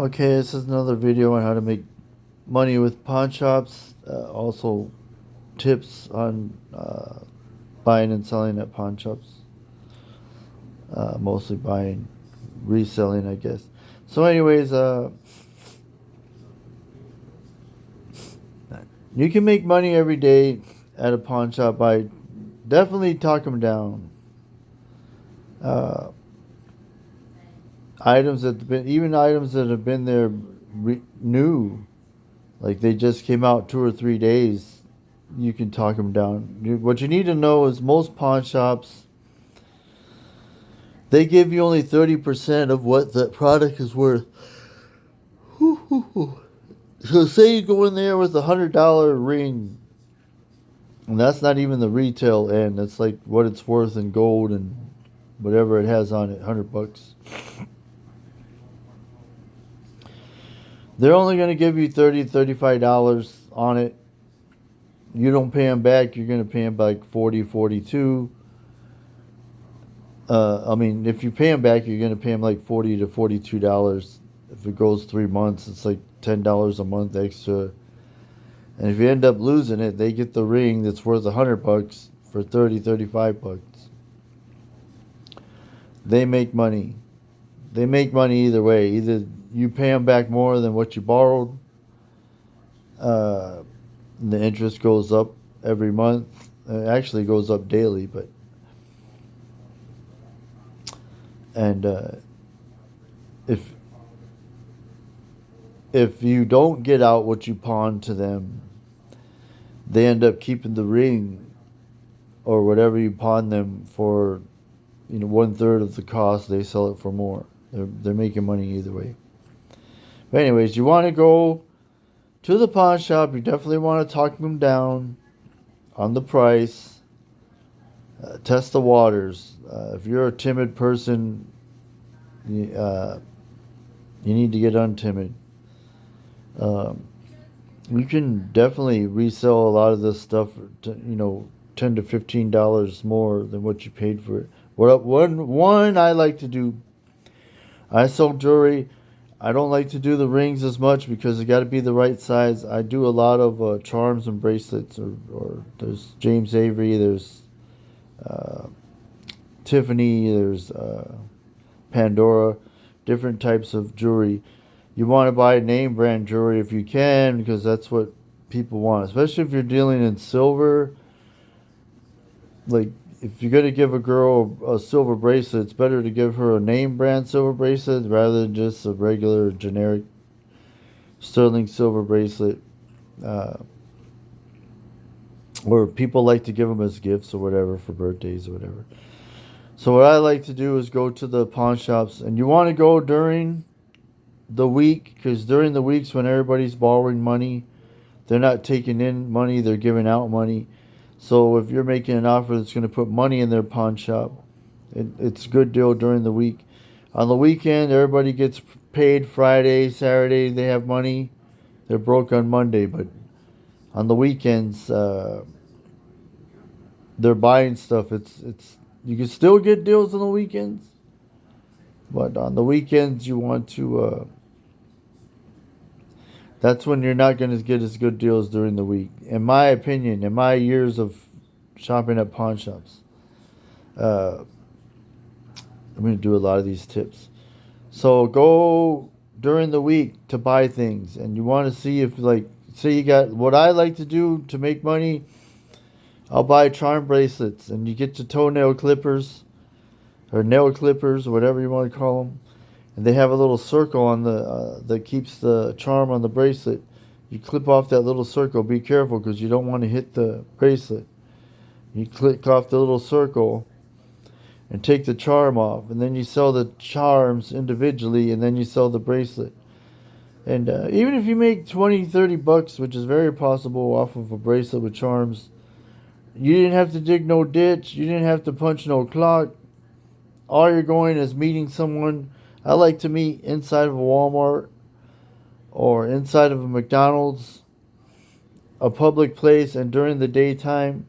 Okay, this is another video on how to make money with pawn shops. Also, tips on buying and selling at pawn shops. Mostly buying, reselling, I guess. So, anyways, you can make money every day at a pawn shop by definitely talk them down. Uh, items that been even items that have been there new, like they just came out 2 or 3 days. You can talk them down. What you need to know is most pawn shops, they give you only 30% of what the product is worth. So say you go in there with $100 ring, and that's not even the retail end. That's like what it's worth in gold and whatever it has on it, $100. They're only going to give you $30, $35 on it. You don't pay them back, you're going to pay them like 40, 42. I mean, if you pay them back, you're going to pay them like $40 to $42. If it goes 3 months, it's like $10 a month extra. And if you end up losing it, they get the ring that's worth $100 for 30, $35. They make money. They make money either way. Either you pay them back more than what you borrowed. The interest goes up every month. It actually goes up daily, but and if you don't get out what you pawn to them, they end up keeping the ring or whatever you pawn them for, 1/3 of the cost. They sell it for more. They're making money either way. But anyways, you want to go to the pawn shop. You definitely want to talk them down on the price. Test the waters. If you're a timid person, you need to get untimid. You can definitely resell a lot of this stuff for $10 to $15 more than what you paid for it. One I like to do, I sell jewelry. I don't like to do the rings as much because it got to be the right size. I do a lot of charms and bracelets, or there's James Avery, there's uh, Tiffany, there's Pandora, different types of jewelry. You want to buy name brand jewelry if you can, because that's what people want, especially if you're dealing in silver. Like, if you're going to give a girl a silver bracelet, it's better to give her a name brand silver bracelet rather than just a regular generic sterling silver bracelet. Uh, or people like to give them as gifts or whatever for birthdays or whatever. So what I like to do is go to the pawn shops, and you want to go during the week, because during the weeks when everybody's borrowing money, they're not taking in money, they're giving out money. So if you're making an offer that's going to put money in their pawn shop, it's a good deal during the week. On the weekend, everybody gets paid Friday, Saturday, they have money. They're broke on Monday, but on the weekends, they're buying stuff. It's you can still get deals on the weekends, but on the weekends you want to. That's when you're not going to get as good deals during the week. In my opinion, in my years of shopping at pawn shops, uh, I'm going to do a lot of these tips. So go during the week to buy things, and you want to see if, like, say you got what I like to do to make money. I'll buy charm bracelets, and you get your toenail clippers or nail clippers, or whatever you want to call them, and they have a little circle on the that keeps the charm on the bracelet. You clip off that little circle. Be careful because you don't want to hit the bracelet. You click off the little circle and take the charm off, and then you sell the charms individually, and then you sell the bracelet. And even if you make 20, $30, which is very possible off of a bracelet with charms, you didn't have to dig no ditch. You didn't have to punch no clock. All you're going is meeting someone. I like to meet inside of a Walmart or inside of a McDonald's, a public place, and during the daytime.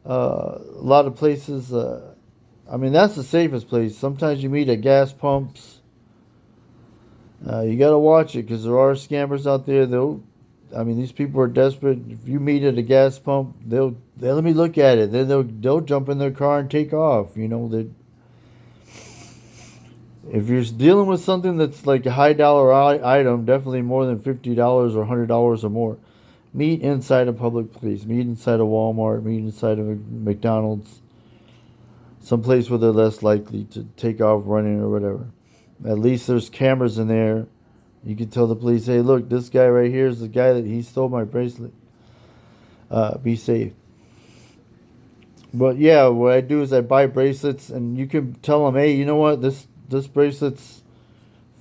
A lot of places, I mean, that's the safest place. Sometimes you meet at gas pumps, You got to watch it because there are scammers out there. I mean, these people are desperate. If you meet at a gas pump, they'll let me look at it. Then they'll jump in their car and take off. You know that if you're dealing with something that's like a high dollar item, definitely more than $50 or $100 or more, meet inside a public place. Meet inside a Walmart. Meet inside of a McDonald's. Someplace where they're less likely to take off running or whatever. At least there's cameras in there. You can tell the police, hey, look, this guy right here is the guy that he stole my bracelet. Be safe. But yeah, what I do is I buy bracelets, and you can tell them, hey, you know what, this bracelet's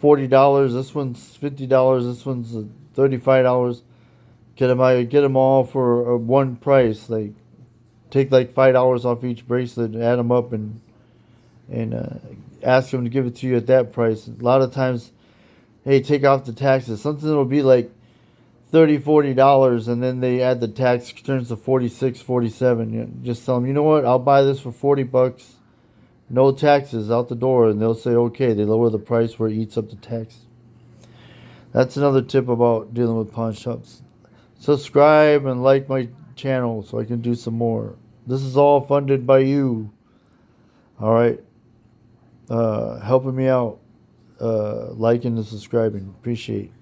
$40. This one's $50. This one's $35. Get them all for one price. Like take like $5 off each bracelet, add them up, and ask them to give it to you at that price. A lot of times, hey, take off the taxes. Something will be like $30, $40, and then they add the tax, turns to 46, 47. You know, just tell them, you know what, I'll buy this for $40, no taxes, out the door, and they'll say okay. They lower the price where it eats up the tax. That's another tip about dealing with pawn shops. Subscribe and like my channel so I can do some more. This is all funded by you. All right, helping me out, liking and subscribing. Appreciate.